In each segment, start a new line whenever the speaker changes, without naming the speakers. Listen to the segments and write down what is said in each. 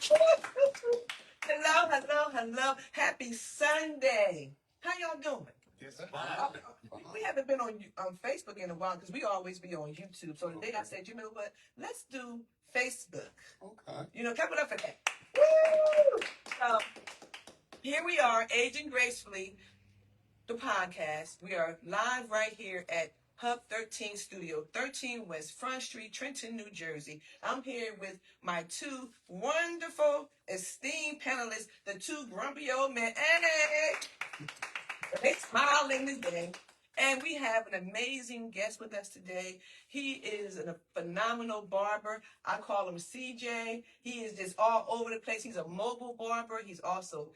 Hello, hello, hello. Happy Sunday. How y'all doing?
Yes,
We haven't been on Facebook in a while because we always be on YouTube. So today I said, you know what? Let's do Facebook.
Okay.
You know, clap it up for that. Woo! So here we are, Aging Gracefully, the podcast. We are live right here at Hub 13 Studio, 13 West Front Street, Trenton, New Jersey. I'm here with my two wonderful, esteemed panelists, the two grumpy old men. Hey! They smiling today. And we have an amazing guest with us today. He is a phenomenal barber. I call him CJ. He is just all over the place. He's a mobile barber. He's also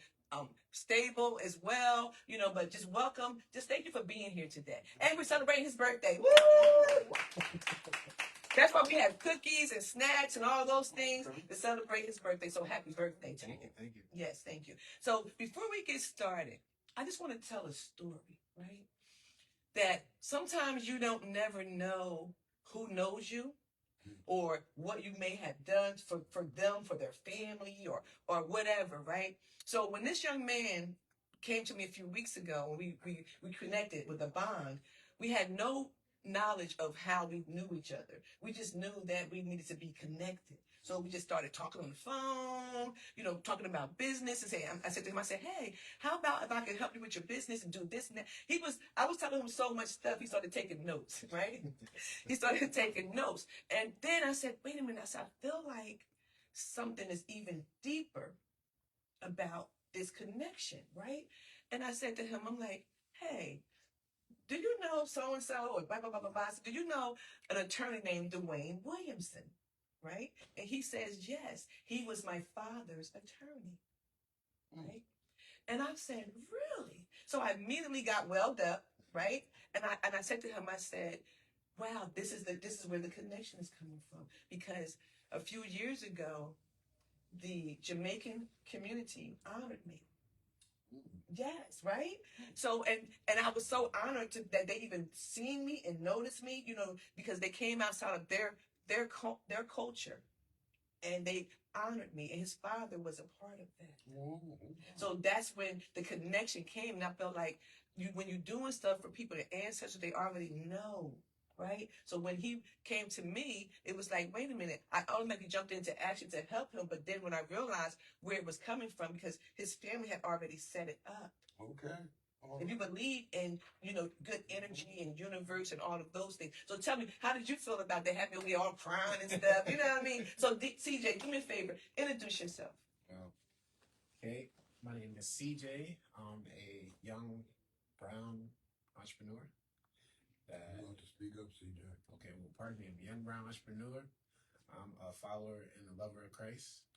stable as well, you know, but just welcome. Just thank you for being here today. And we're celebrating his birthday. Woo! That's why we have cookies and snacks and all those things to celebrate his birthday. So happy birthday to him.
Thank you.
Yes, thank you. So before we get started, I just want to tell a story, right? That sometimes you don't never know who knows you or what you may have done for them, for their family or whatever, right? So when this young man came to me a few weeks ago and we connected with a bond, we had no knowledge of how we knew each other. We just knew that we needed to be connected. So we just started talking on the phone, you know, talking about business. And I said to him, I said, hey, how about if I could help you with your business and do this and that? I was telling him so much stuff, he started taking notes, right? He started taking notes. And then I said, wait a minute, I said, I feel like something is even deeper about this connection, right? And I said to him, I'm like, hey, do you know so-and-so or blah, blah, blah, blah, blah. Do you know an attorney named Dwayne Williamson? Right? And he says, yes, he was my father's attorney. Right? And I said, really? So I immediately got welled up, right? And I said to him, I said, wow, this is where the connection is coming from. Because a few years ago, the Jamaican community honored me. Yes, right? So and I was so honored that they even seen me and noticed me, you know, because they came outside of their culture, and they honored me, and his father was a part of that. So that's when the connection came, and I felt like when you're doing stuff for people, the ancestors, they already know, right? So when he came to me, it was like, wait a minute, I automatically jumped into action to help him, but then when I realized where it was coming from, because his family had already set it up.
Okay.
If you believe in, you know, good energy and universe and all of those things. So tell me, how did you feel about that? Having me all crying and stuff, you know what I mean? So CJ, do me a favor, introduce yourself.
Okay, my name is CJ. I'm a young brown entrepreneur.
You want to speak up, CJ?
Okay, well, pardon me, I'm a young brown entrepreneur. I'm a follower and a lover of Christ.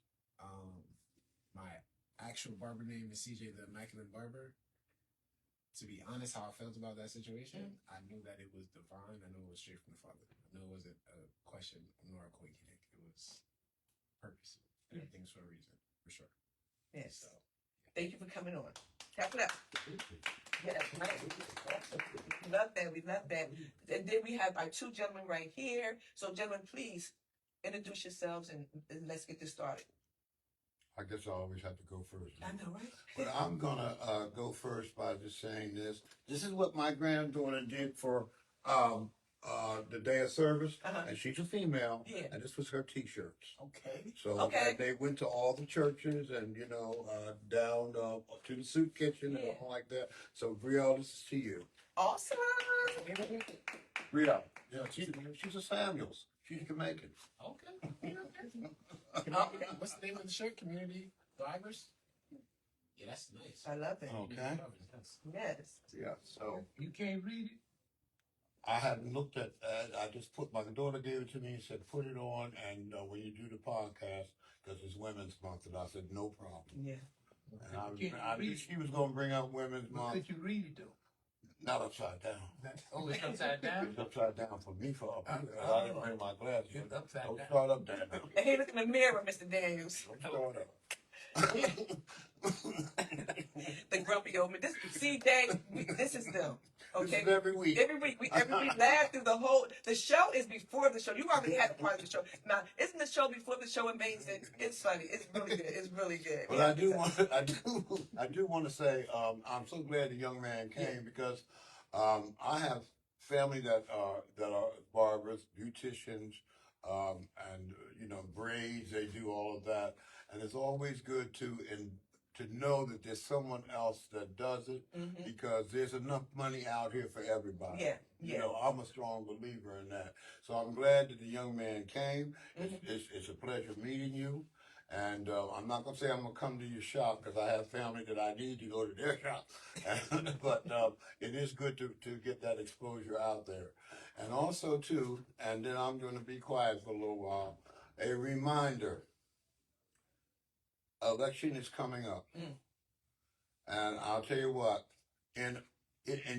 My actual barber name is CJ the Immaculate Barber. To be honest, how I felt about that situation, I knew that it was divine. I knew it was straight from the Father. I knew it wasn't a question nor a coincidence. It was purpose. Everything's for a reason, for sure.
Yes. So, thank you for coming on. Clap it up. Yes, right. We love that. We love that. And then we have our two gentlemen right here. So, gentlemen, please introduce yourselves and let's get this started.
I guess I always have to go first.
I know, right?
But I'm going to go first by just saying this. This is what my granddaughter did for the day of service. And she's a female.
Yeah.
And this was her T-shirts.
Okay.
So they went to all the churches and, you know, down to the soup kitchen and all like that. So, Brielle, this is to you.
Awesome.
Brielle. Yeah, she's a Samuels. She's Jamaican.
Okay. What's the name of the shirt? Community Drivers? Yeah, that's nice.
I love it.
Okay.
Yes.
Yeah, so
You can't read it?
I hadn't looked at that. I just my daughter gave it to me and said, put it on. And when you do the podcast, because it's Women's Month, and I said, no problem.
Yeah.
And I knew she was going to bring up Women's Month.
Could you read it, though?
Not upside down.
Oh, it's upside down?
It's upside down for me for up here. I didn't bring my glasses.
It's upside
Don't
down.
start up there.
Hey, look in the mirror, Mr. Daniels.
Don't start up.
The grumpy old man. This CJ, this is them.
This
Okay.
is every week.
Every week, we laugh through the show is before the show. You already had the part of the show. Now, isn't the show before the show amazing? It's funny. It's really good. It's really good.
But I do want to say, I'm so glad the young man came because, I have family that are barbers, beauticians, and braids. They do all of that, and it's always good to know that there's someone else that does it because there's enough money out here for everybody.
Yeah,
You know, I'm a strong believer in that. So I'm glad that the young man came. It's a pleasure meeting you. And I'm not going to say I'm going to come to your shop because I have family that I need to go to their shop. But it is good to get that exposure out there. And also, too, and then I'm going to be quiet for a little while, a reminder. Election is coming up. And I'll tell you what, in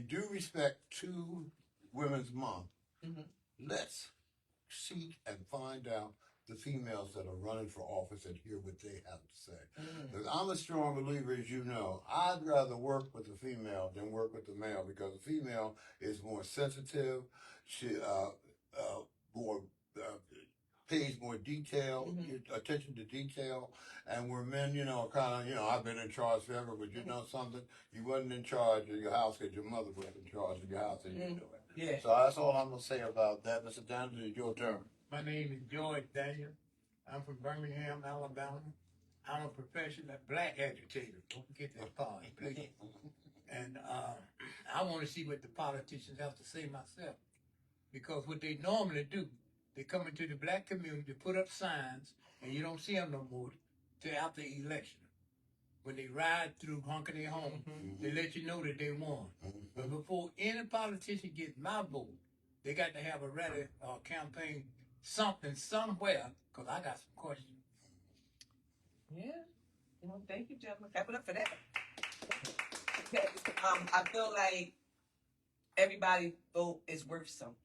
due respect to Women's Month, let's seek and find out the females that are running for office and hear what they have to say. Because I'm a strong believer, as you know, I'd rather work with the female than work with the male because the female is more sensitive, she more pays more detail, attention to detail, and where men, kind of, I've been in charge forever, but you know something, you wasn't in charge of your house because your mother was in charge of your house and you knew it.
Yeah.
So that's all I'm going to say about that. Mr. Daniels, it's your turn.
My name is George Daniel. I'm from Birmingham, Alabama. I'm a professional black agitator. Don't forget that part, please. And I want to see what the politicians have to say myself. Because what they normally do, they come into the black community, put up signs, and you don't see them no more till after the election. When they ride through honking their home, they let you know that they won. But before any politician gets my vote, they got to have a rally or campaign, something, somewhere, because I got some questions.
Yeah. Thank you, gentlemen. Clap it up for that. Okay. I feel like everybody's vote is worth something.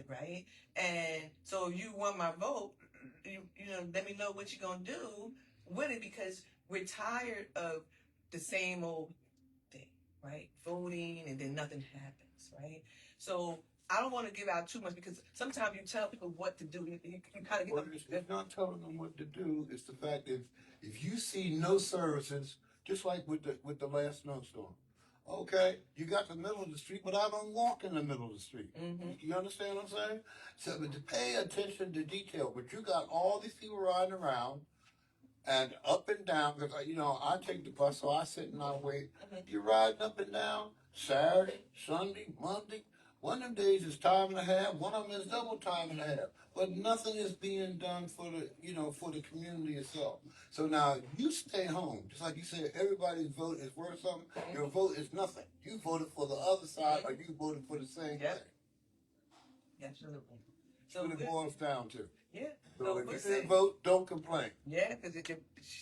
Right? And so if you won my vote, let me know what you're going to do with it because we're tired of the same old thing, right? Voting and then nothing happens, right? So I don't want to give out too much because sometimes you tell people what to do. You kind of get
Well, it's not telling them what to do. It's the fact that if you see no services, just like with the last snowstorm, okay, you got the middle of the street, but I don't walk in the middle of the street. You understand what I'm saying? So, but to pay attention to detail, but you got all these people riding around and up and down, because, I take the bus, so I sit and I wait. You're riding up and down Saturday, Sunday, Monday. One of them days is time and a half, one of them is double time and a half. But nothing is being done for the community itself. So now you stay home. Just like you said, everybody's vote is worth something. Your vote is nothing. You voted for the other side or you voted for the same thing.
Absolutely.
That's what it boils down to.
Yeah.
So if you didn't vote, don't complain.
Yeah, because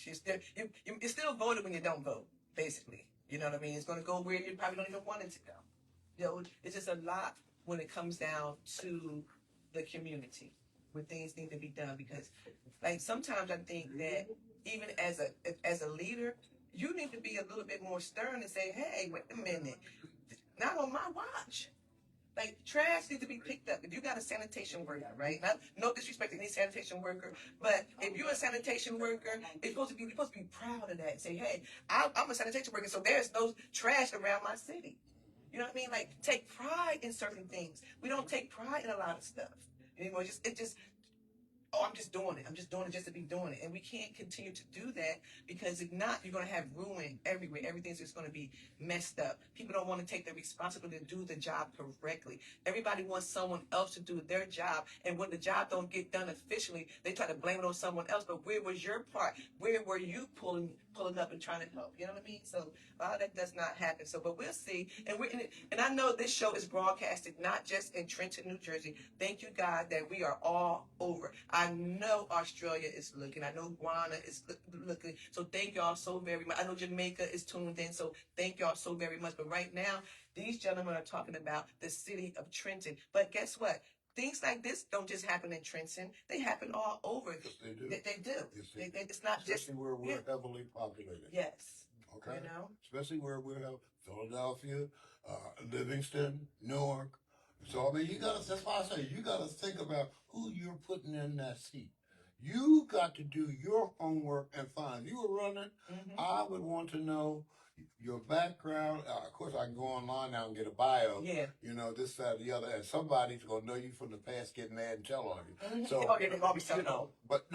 you still voted when you don't vote, basically. You know what I mean? It's going to go where you probably don't even want it to go. It's just a lot when it comes down to the community where things need to be done because, like, sometimes I think that even as a leader, you need to be a little bit more stern and say, hey, wait a minute, not on my watch. Like, trash needs to be picked up. If you got a sanitation worker, right? No disrespect to any sanitation worker, but if you're a sanitation worker, you're supposed to be proud of that and say, hey, I'm a sanitation worker, so there's no trash around my city. You know what I mean? Like, take pride in certain things. We don't take pride in a lot of stuff. I'm just doing it. I'm just doing it just to be doing it. And we can't continue to do that because if not, you're going to have ruin everywhere. Everything's just going to be messed up. People don't want to take the responsibility to do the job correctly. Everybody wants someone else to do their job. And when the job don't get done efficiently, they try to blame it on someone else. But where was your part? Where were you pulling up and trying to help? You know what I mean? So a lot of that does not happen. So, but we'll see. And I know this show is broadcasted not just in Trenton, New Jersey. Thank you, God, that we are all over. I know Australia is looking. I know Guana is looking. So thank y'all so very much. I know Jamaica is tuned in. So thank y'all so very much. But right now, these gentlemen are talking about the city of Trenton. But guess what? Things like this don't just happen in Trenton. They happen all over.
Yes, they do.
They do.
Yes, they do.
It's not
Especially
just
where we're heavily populated.
Yes.
Okay.
You know?
Especially where we have Philadelphia, Livingston, Newark. So I mean, that's why I say you gotta think about who you're putting in that seat. You got to do your homework and find. If you were running,
Mm-hmm.
I would want to know your background. Of course, I can go online now and get a bio.
Yeah.
You know, this, that, the other, and somebody's gonna know you from the past, get mad and tell on you.
Mm-hmm.
So,
Oh, yeah, they're always
you
telling
know, but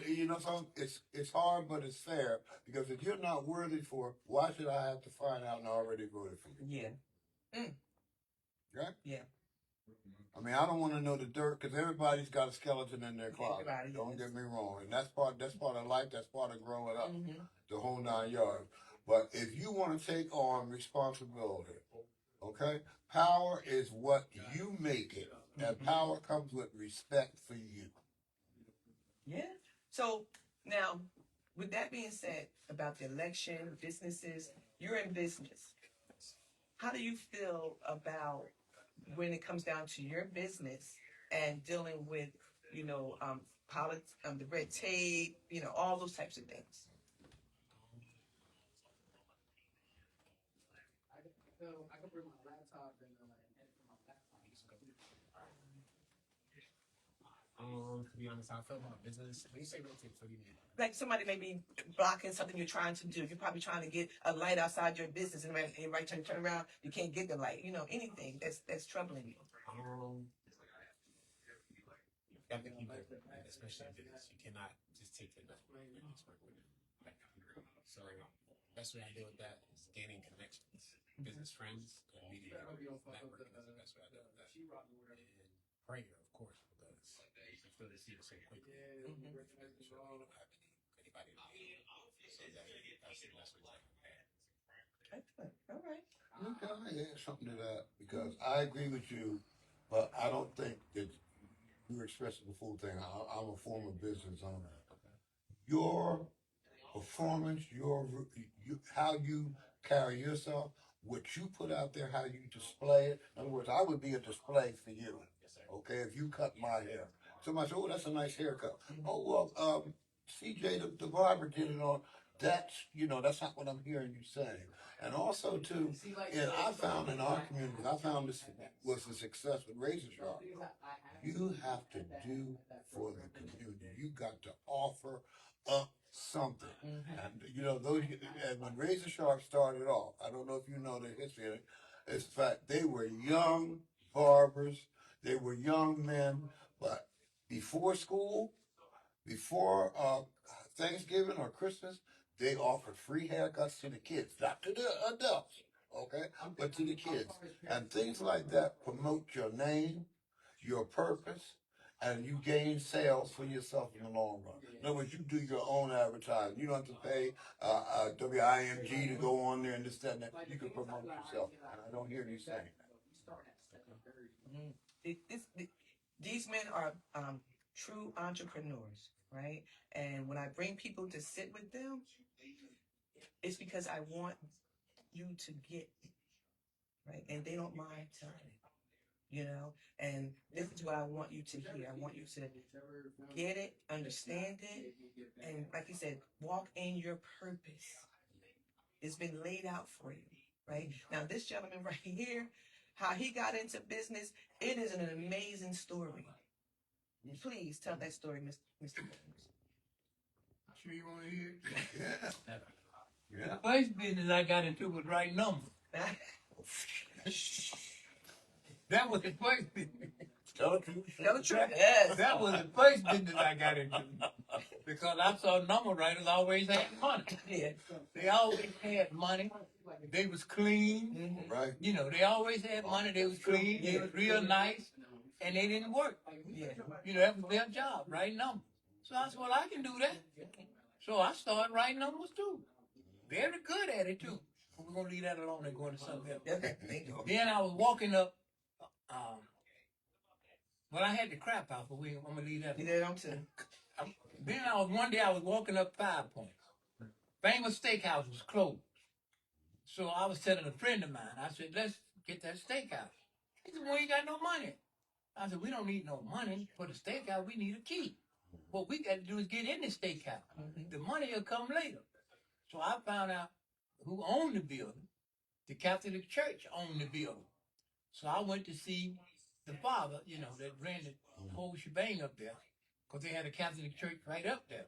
you know, so it's hard, but it's fair because if you're not worthy for it, why should I have to find out and already voted for you?
Yeah.
Right?
Yeah.
I mean, I don't want to know the dirt because everybody's got a skeleton in their closet.
Everybody
Don't
is.
get me wrong, and that's part of life. That's part of growing up,
Mm-hmm.
the whole 9 yards. But if you want to take on responsibility, okay, power is what you make it, and power comes with respect for you.
Yeah. So now, with that being said about the election, businesses, you're in business. How do you feel about when it comes down to your business and dealing with, politics, the red tape, all those types of things?
I can bring my laptop and edit from my laptop. To be honest, how I feel about business. When you say red tape, what do you mean?
Like somebody may be blocking something you're trying to do. You're probably trying to get a light outside your business, and right turn around, you can't get the light. Anything that's troubling you.
You have to keep it, especially in business. You cannot just take it back and just work with it. So, best way I deal with that is gaining connections, business friends, and meeting people. Networking is the best way I deal with that. And prayer, of course, because you feel the seed so quickly.
Mm-hmm.
So you don't have anybody to meet. So that's the best way to have.
Excellent. All right.
Okay, I add something to that because I agree with you, but I don't think that you're expressing the full thing. I'm a former business owner. Your performance, how you carry yourself, what you put out there, how you display it. In other words, I would be a display for you. Okay, if you cut my hair, somebody said, "Oh, that's a nice haircut." Oh well, CJ the barber did it on. That's not what I'm hearing you saying. And also too, and I found in our community, I found this was a success with Razor Sharp. You have to do for the community. You got to offer up something. And and when Razor Sharp started off, I don't know if you know the history of it. It's the fact they were young barbers, they were young men, but before school, before Thanksgiving or Christmas, they offered free haircuts to the kids, not to the adults, okay, but to the kids. And things like that promote your name, your purpose, and you gain sales for yourself in the long run. In other words, you do your own advertising. You don't have to pay WIMG to go on there and this, that, and that. You can promote yourself. And I don't hear you saying that.
These men are true entrepreneurs, right? And when I bring people to sit with them, it's because I want you to get it, right? And they don't mind telling it, And this is what I want you to hear. I want you to get it, understand it, and like you said, walk in your purpose. It's been laid out for you, right? Now, this gentleman right here, how he got into business, it is an amazing story. Please tell that story, Mr. Williams.
Sure you want to hear it?
Yeah. Yeah.
The first business I got into was writing numbers. That was the first business.
Tell the truth.
Tell the truth. Yes.
That was the first business I got into. Because I saw number writers always had money.
Yeah.
They always had money. They was clean.
Right.
They always had money. They was clean. They was real nice. And they didn't work.
Yeah.
That was their job, writing numbers. So I said, well, I can do that. So I started writing numbers too. Very good at it too. But we're going to leave that alone and go into something else. Then I was walking up. Well, I had the crap out, but I'm going to leave that alone.
You know what I'm saying?
Then one day I was walking up 5 Points. Famous Steakhouse was closed. So I was telling a friend of mine, I said, let's get that steakhouse. He said, well, you got no money. I said, we don't need no money for the steakhouse. We need a key. What we got to do is get in the steakhouse. The money will come later. So I found out who owned the building. The Catholic Church owned the building. So I went to see the father, that ran the whole shebang up there, because they had a Catholic church right up there.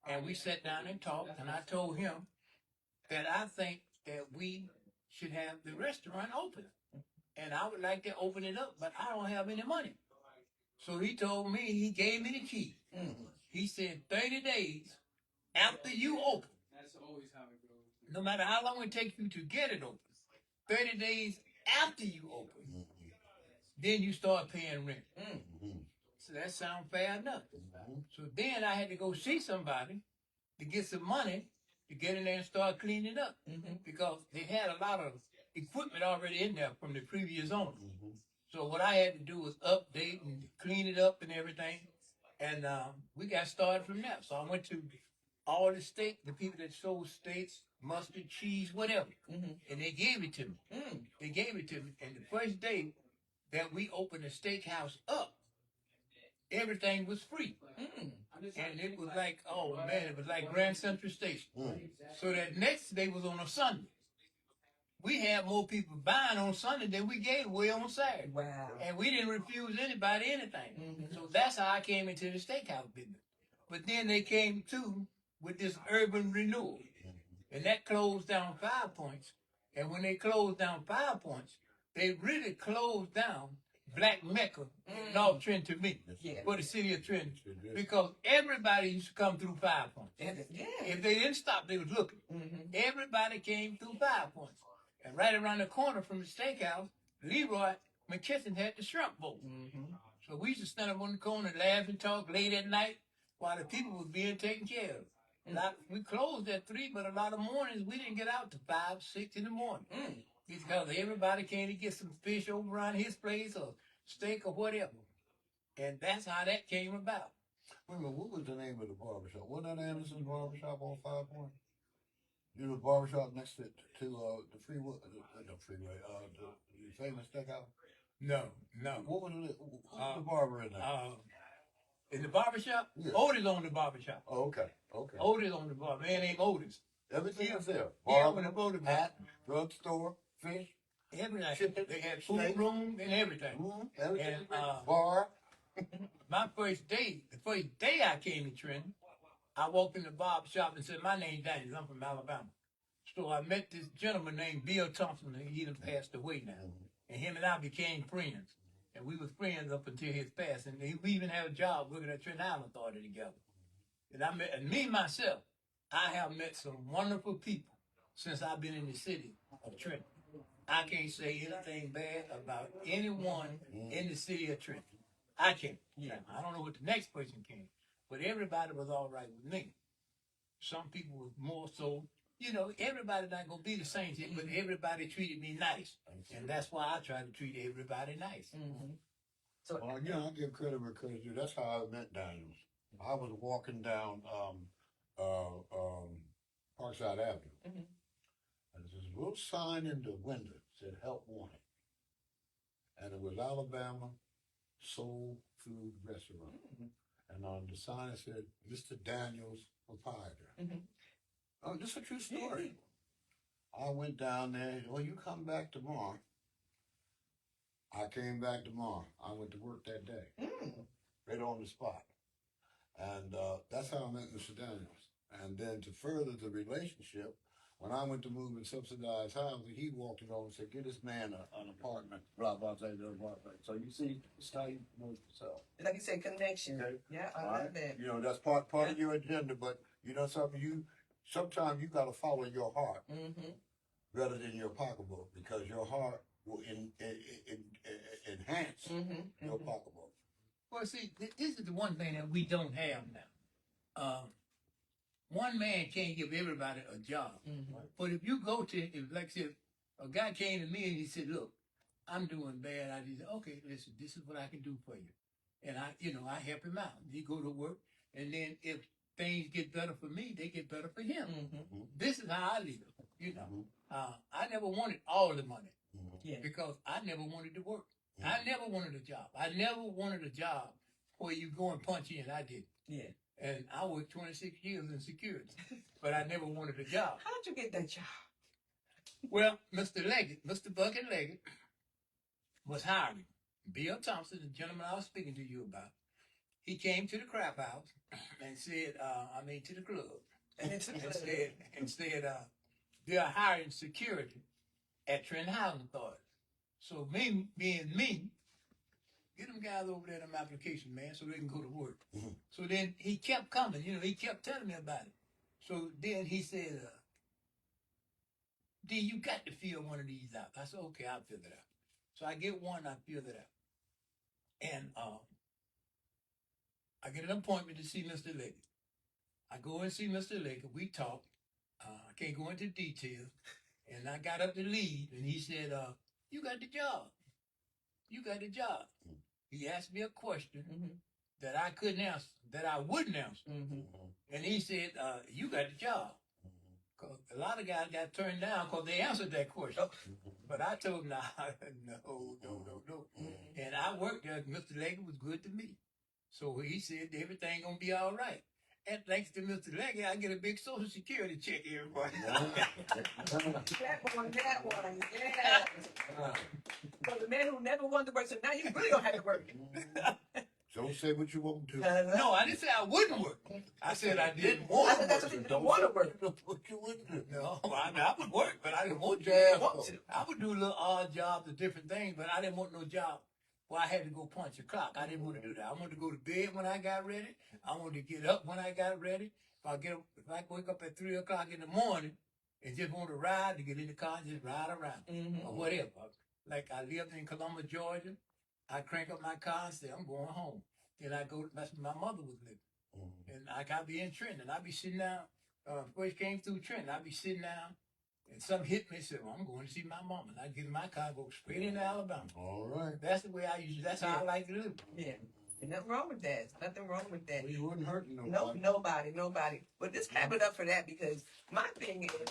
And we sat down and talked, and I told him that I think that we should have the restaurant open. And I would like to open it up, but I don't have any money. So he told me, he gave me the key. He said 30 days after you open, no matter how long it takes you to get it open, 30 days after you open, then you start paying rent. So that sounds fair enough. So then I had to go see somebody to get some money to get in there and start cleaning up, because they had a lot of equipment already in there from the previous owner. So what I had to do was update and clean it up and everything, and we got started from there. So I went to all the the people that sold steaks, mustard, cheese, whatever, and they gave it to me. They gave it to me, and the first day that we opened the steakhouse up, everything was free. And it was like, oh man, it was like Grand Central Station. So that next day was on a Sunday. We had more people buying on Sunday than we gave away on Saturday.
Wow.
And we didn't refuse anybody anything. So that's how I came into the steakhouse business. But then they came too with this urban renewal. And that closed down 5 Points. And when they closed down 5 Points, they really closed down Black Mecca, North Trenton to me, for the city of Trenton. Because everybody used to come through 5 Points. If they didn't stop, they was looking. Everybody came through 5 Points. And right around the corner from the steakhouse, Leroy McKesson had the shrimp boat. So we used to stand up on the corner, laugh and talk late at night while the people was being taken care of. We closed at 3, but a lot of mornings we didn't get out to 5, 6 in the morning. Because everybody came to get some fish over around his place or steak or whatever. And that's how that came about.
Wait a minute, what was the name of the barbershop? Wasn't that Anderson's barbershop on 5 Point? You know, the barbershop next to the freeway, the famous steakhouse?
No.
What was it? Who was the barber in there?
In the barbershop?
Yeah.
Otis owned the barbershop.
Oh, okay.
Otis owned the bar. Man named Otis.
Everything was there.
Yeah,
Barber,
when the Otis
hat, drugstore, fish,
everything.
chicken,
They had food
steak.
room and everything.
Everything.
And,
Bar.
My first day, the first day I came to Trenton, I walked in the barber shop and said, my name's Daniels, I'm from Alabama. So I met this gentleman named Bill Thompson, and he done passed away now. And him and I became friends. And we was friends up until his passing. And we even had a job working at Trenton Island Authority together. And me myself, I have met some wonderful people since I've been in the city of Trenton. I can't say anything bad about anyone in the city of Trenton. I can't. I don't know what the next person can, but everybody was all right with me. Some people was more so, everybody not gonna be the same, but everybody treated me nice, and that's why I try to treat everybody nice.
So,
Well, I give credit where credit's due. That's how I met Daniels. I was walking down Parkside Avenue, and there's this little sign in the window that said "Help Wanted," and it was Alabama Soul Food Restaurant, and on the sign it said Mr. Daniels, proprietor. Oh, this is a true story. I went down there. Oh, you come back tomorrow. I came back tomorrow. I went to work that day, right on the spot. And that's how I met Mr. Daniels. And then to further the relationship, when I went to move in subsidized housing, he walked it over and said, "Get this man an apartment, blah, blah, blah, blah, blah, blah." So you see, it's how you know yourself.
like you said, connection.
Okay.
Yeah, I
All
love
right?
that.
That's part of your agenda, but something, sometimes you got to follow your heart rather than your pocketbook, because your heart will enhance your pocketbook.
Well, see, this is the one thing that we don't have now. One man can't give everybody a job. But if you go to, like I said, a guy came to me and he said, "Look, I'm doing bad." I said, "Okay, listen, this is what I can do for you." And I help him out. He go to work, and then if things get better for me, they get better for him. This is how I live. I never wanted all the money because I never wanted to work. I never wanted a job. I never wanted a job where you go and punch in. I did.
Yeah.
And I worked 26 years in security, but I never wanted a job.
How did you get that job?
Well, Mr. Leggett, Mr. Bucket Leggett, was hiring Bill Thompson, the gentleman I was speaking to you about. He came to the crap house and said, to the club,
And it's
and said, they're hiring security at Trenton Housing Authority. So me, being me, get them guys over there them application, man, so they can go to work. So then he kept coming, he kept telling me about it. So then he said, D, you got to fill one of these out. I said, okay, I'll fill it out. So I get one, I fill it out. And I get an appointment to see Mr. Leggett. I go and see Mr. Leggett. We talk. I can't go into details. And I got up to leave, and he said, you got the job. You got the job. He asked me a question that I couldn't answer, that I wouldn't answer. And he said, you got the job. Cause a lot of guys got turned down because they answered that question. But I told him, no. And I worked there. Mr. Leggett was good to me. So he said everything gonna be all right. And thanks to Mr. Leggett, I get a big Social Security check every month.
That one, yeah. For the man who never wanted to work, so now you really don't have to work.
Don't say what you won't do.
No, I didn't say I wouldn't work. I said I didn't want
I
to
said that's
work.
what you didn't want to work.
What you wouldn't do.
No, I would work, but I didn't want to. I would do little odd jobs or different things, but I didn't want no job where I had to go punch a clock. I didn't want to do that. I wanted to go to bed when I got ready. I wanted to get up when I got ready. If I wake up at 3 o'clock in the morning and just want to ride, to get in the car and just ride around or whatever. Like I lived in Columbus, Georgia. I crank up my car and say, I'm going home. Then I go, that's where my mother was living. And I got to be in Trenton. I'd be sitting down, first came through Trenton, I'd be sitting down, and something hit me and said, well, I'm going to see my mama. And I'd get in my car and go straight into Alabama.
All right.
That's the way that's how I like to live.
Yeah. There's nothing wrong with that. Nothing wrong with that.
Well, you wouldn't hurt nobody.
No, nobody. But just clap it up for that, because my thing is,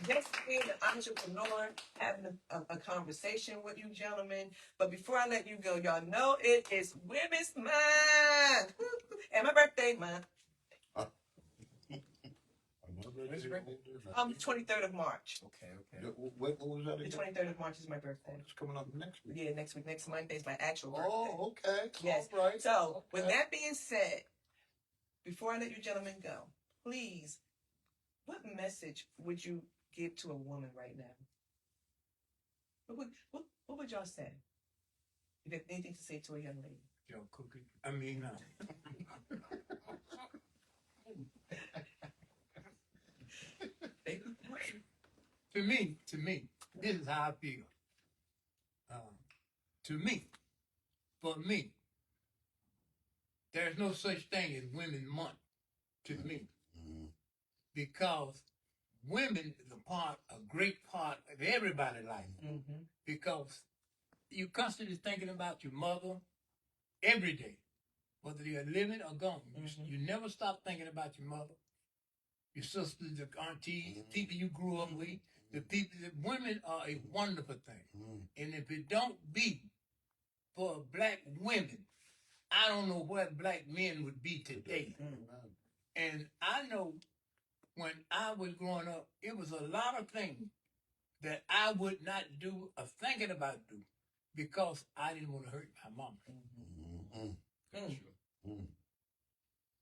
just being an entrepreneur, having a conversation with you gentlemen. But before I let you go, y'all know it is Women's Month. And my birthday month. 23rd of March.
Okay.
What was that
The
again?
23rd of March is my birthday.
It's coming up next week.
Yeah, next week. Next Monday is my actual birthday.
Oh, okay.
Yes.
All right.
So, with
Okay.
that being said, before I let you gentlemen go, please, what message would you give to a woman right now? What would y'all say? If you have anything to say to a young lady.
Yo, cookie. To me, this is how I feel. For me, there's no such thing as Women's Month to me, because women is a great part of everybody's life. Because you're constantly thinking about your mother every day, whether they're living or gone. You never stop thinking about your mother, your sisters, your aunties, people you grew up with. Women are a wonderful thing. And if it don't be for black women, I don't know where black men would be today. And I know when I was growing up, it was a lot of things that I would not do or thinking about doing because I didn't want to hurt my mama.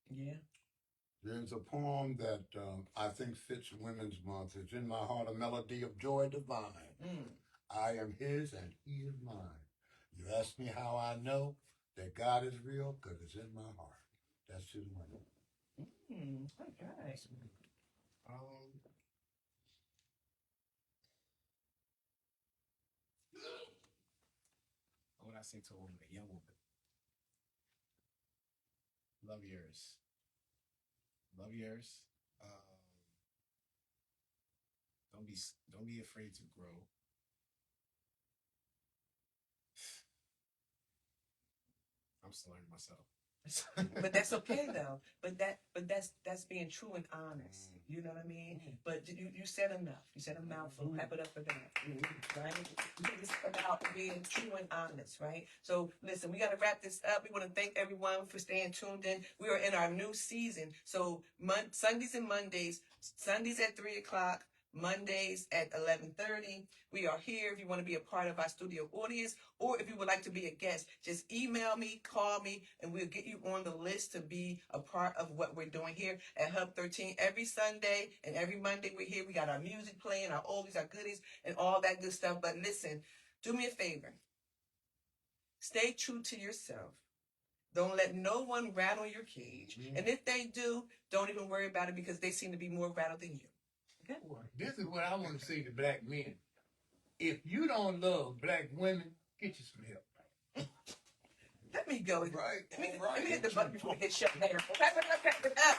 Yeah.
There's a poem that I think fits Women's Month. It's in my heart, a melody of joy divine. I am his and he is mine. You ask me how I know that God is real, because it's in my heart. That's his women.
Okay.
What would I say to a woman, a young woman? Love yours. Love yours. Don't be afraid to grow. I'm still learning myself.
But that's okay though. But that's being true and honest. You know what I mean? But you said enough. You said a mouthful. Clap it up for that. Right? It's about being true and honest, right? So listen, we got to wrap this up. We want to thank everyone for staying tuned in. We are in our new season. So Sundays and Mondays, Sundays at 3 o'clock. Mondays at 11:30. We are here if you want to be a part of our studio audience, or if you would like to be a guest, just email me, call me, and we'll get you on the list to be a part of what we're doing here at Hub 13 every Sunday and every Monday. We're here. We got our music playing, our oldies, our goodies, and all that good stuff. But listen, do me a favor. Stay true to yourself. Don't let no one rattle your cage. And if they do, don't even worry about it because they seem to be more rattled than you. Okay?
Well, this is what I want to say to black men. If you don't love black women, get you some help.
Let me go.
Right.
Let me hit the button before we get shut down. Clap it up, clap it up.